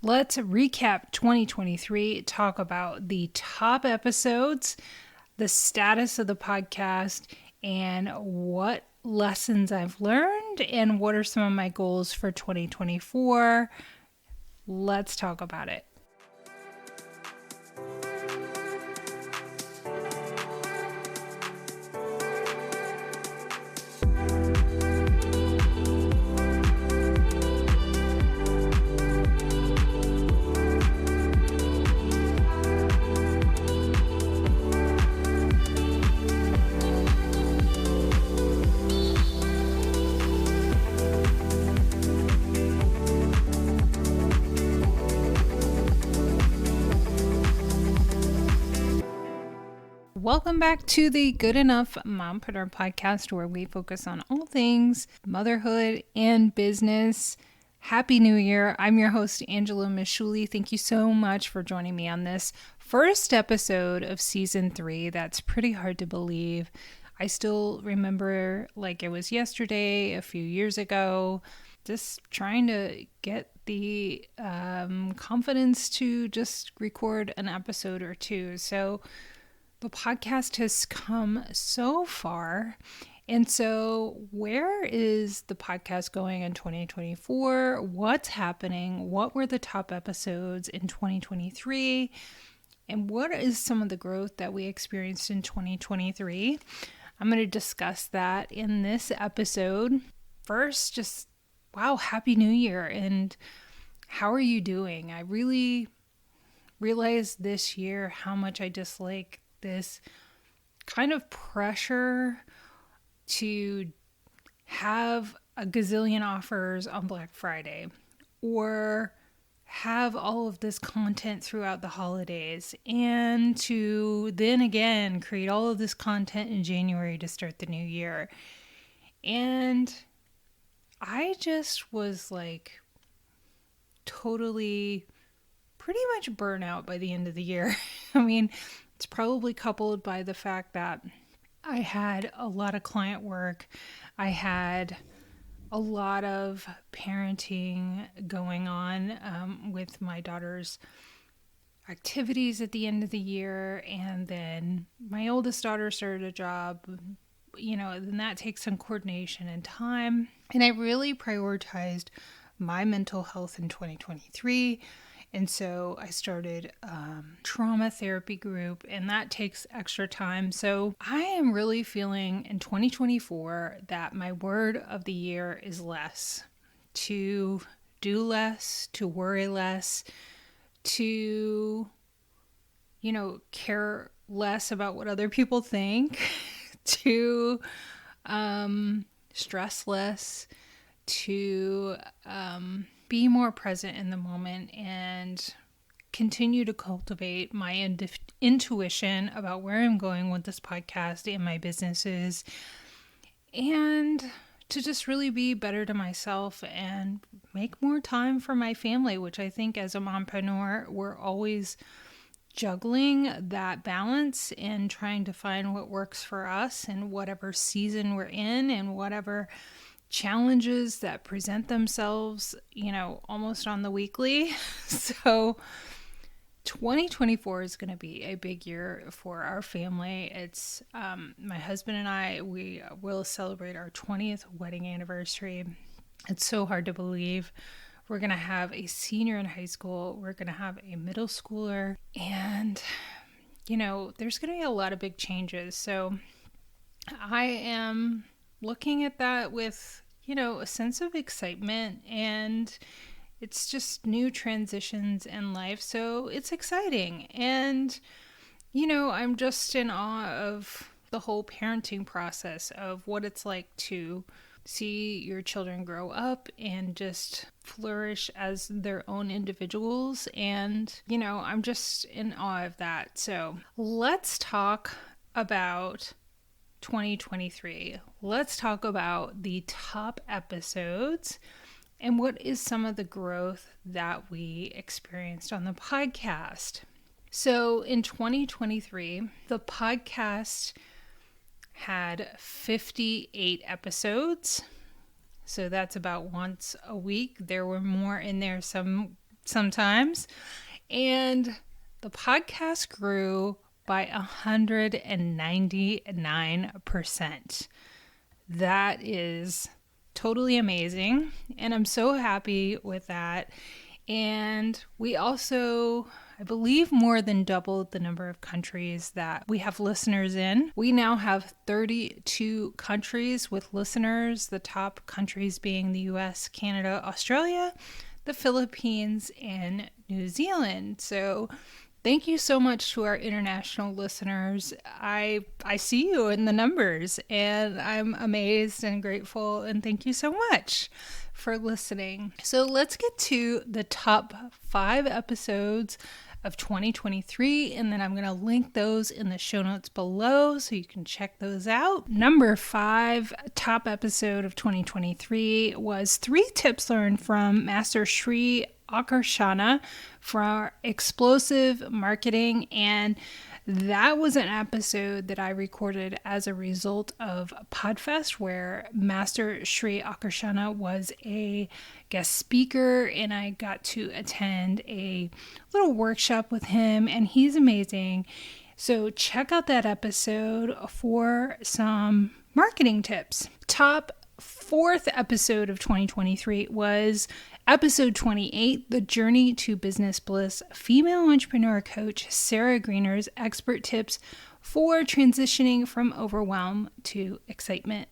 Let's recap 2023, talk about the top episodes, the status of the podcast, and what lessons I've learned, and what are some of my goals for 2024. Let's talk about it. Welcome back to the Good Enough Mompreneur Podcast, where we focus on all things motherhood and business. Happy New Year. I'm your host, Angela Mishuli. Thank you so much for joining me on this first episode of season 3. That's pretty hard to believe. I still remember like it was yesterday, a few years ago, just trying to get the confidence to just record an episode or two. So the podcast has come so far. And so where is the podcast going in 2024? What's happening? What were the top episodes in 2023? And what is some of the growth that we experienced in 2023? I'm going to discuss that in this episode. First, just wow, Happy New Year. And how are you doing? I really realized this year how much I dislike this kind of pressure to have a gazillion offers on Black Friday or have all of this content throughout the holidays and to then again create all of this content in January to start the new year. And I just was like totally pretty much burnout by the end of the year. I mean, it's probably coupled by the fact that I had a lot of client work. I had a lot of parenting going on with my daughter's activities at the end of the year. And then my oldest daughter started a job, then that takes some coordination and time. And I really prioritized my mental health in 2023. And so I started trauma therapy group, and that takes extra time. So I am really feeling in 2024 that my word of the year is less. To do less, to worry less, to, care less about what other people think, to stress less, to be more present in the moment and continue to cultivate my intuition about where I'm going with this podcast and my businesses, and to just really be better to myself and make more time for my family, which I think as a mompreneur, we're always juggling that balance and trying to find what works for us in whatever season we're in and whatever challenges that present themselves, almost on the weekly. So 2024 is going to be a big year for our family. It's my husband and I, we will celebrate our 20th wedding anniversary. It's so hard to believe. We're going to have a senior in high school. We're going to have a middle schooler. And, there's going to be a lot of big changes. So I am looking at that with, a sense of excitement, and it's just new transitions in life. So it's exciting. And, I'm just in awe of the whole parenting process of what it's like to see your children grow up and just flourish as their own individuals. And, I'm just in awe of that. So let's talk about 2023. Let's talk about the top episodes and what is some of the growth that we experienced on the podcast. So in 2023, the podcast had 58 episodes. So that's about once a week. There were more in there, some sometimes. And the podcast grew by 199%. That is totally amazing. And I'm so happy with that. And we also, I believe, more than doubled the number of countries that we have listeners in. We now have 32 countries with listeners, the top countries being the US, Canada, Australia, the Philippines, and New Zealand. So thank you so much to our international listeners. I see you in the numbers, and I'm amazed and grateful, and thank you so much for listening. So let's get to the top 5 episodes of 2023, and then I'm going to link those in the show notes below so you can check those out. Number 5 top episode of 2023 was 3 tips learned from Master Sri Akarshana for explosive marketing, and that was an episode that I recorded as a result of Podfest, where Master Sri Akarshana was a guest speaker, and I got to attend a little workshop with him, and he's amazing. So check out that episode for some marketing tips. Top 4th episode of 2023 was episode 28, The Journey to Business Bliss, female entrepreneur coach Sarah Greener's expert tips for transitioning from overwhelm to excitement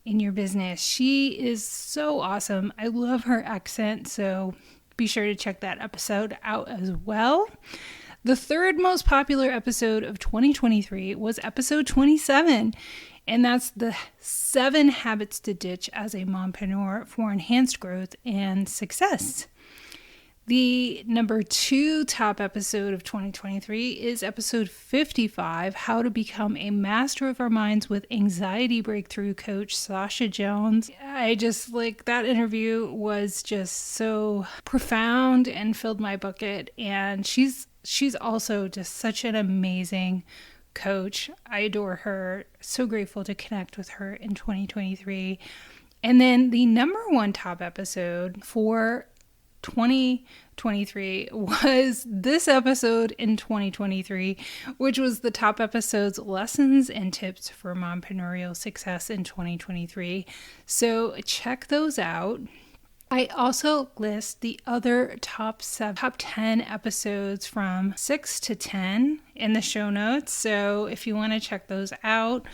in your business. She is so awesome. I love her accent, so be sure to check that episode out as well. The 3rd most popular episode of 2023 was episode 27. And that's the 7 habits to ditch as a mompreneur for enhanced growth and success. The number 2 top episode of 2023 is episode 55, How to Become a Master of Our Minds with Anxiety Breakthrough Coach Sasha Jones. I just that interview was just so profound and filled my bucket. And she's also just such an amazing coach. I adore her. So grateful to connect with her in 2023. And then the number 1 top episode for 2023 was this episode in 2023, which was the top episode's lessons and tips for mompreneurial success in 2023. So check those out. I also list the other top 10 episodes from 6 to 10 in the show notes. So if you want to check those out,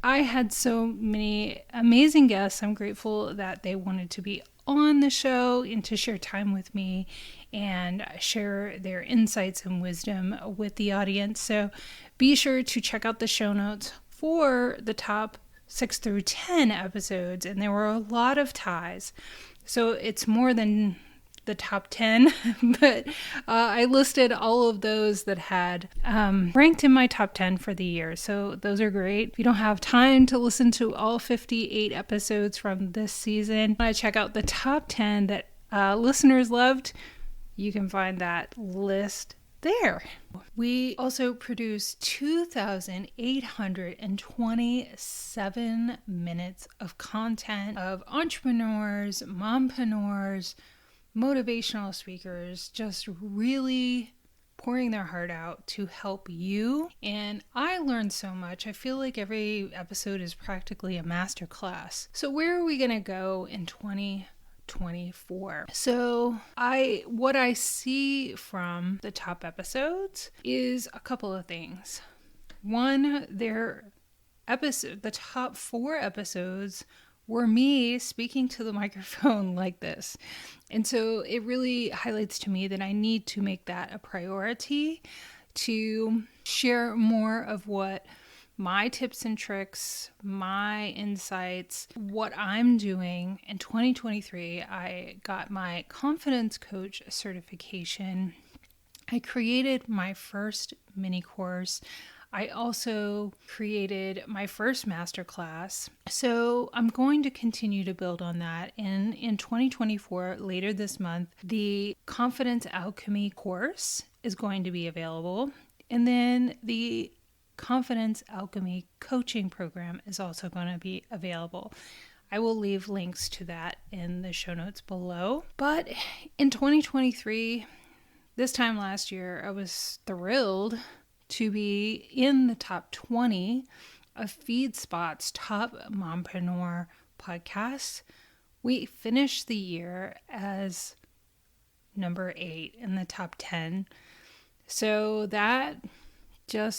I had so many amazing guests. I'm grateful that they wanted to be on the show and to share time with me and share their insights and wisdom with the audience. So be sure to check out the show notes for the top 6 through 10 episodes. And there were a lot of ties. So it's more than the top 10, but I listed all of those that had ranked in my top 10 for the year. So those are great. If you don't have time to listen to all 58 episodes from this season, I check out the top 10 that listeners loved. You can find that list there. We also produced 2,827 minutes of content of entrepreneurs, mompreneurs, motivational speakers, just really pouring their heart out to help you. And I learned so much. I feel like every episode is practically a masterclass. So where are we going to go in 2024? So what I see from the top episodes is a couple of things. One, the top 4 episodes were me speaking to the microphone like this. And so it really highlights to me that I need to make that a priority to share more of what my tips and tricks, my insights, what I'm doing. In 2023, I got my confidence coach certification. I created my first mini course. I also created my first masterclass. So I'm going to continue to build on that. And in 2024, later this month, the Confidence Alchemy course is going to be available. And then the Confidence Alchemy coaching program is also going to be available. I will leave links to that in the show notes below. But in 2023, this time last year, I was thrilled to be in the top 20 of FeedSpot's top mompreneur podcasts. We finished the year as number 8 in the top 10. So that just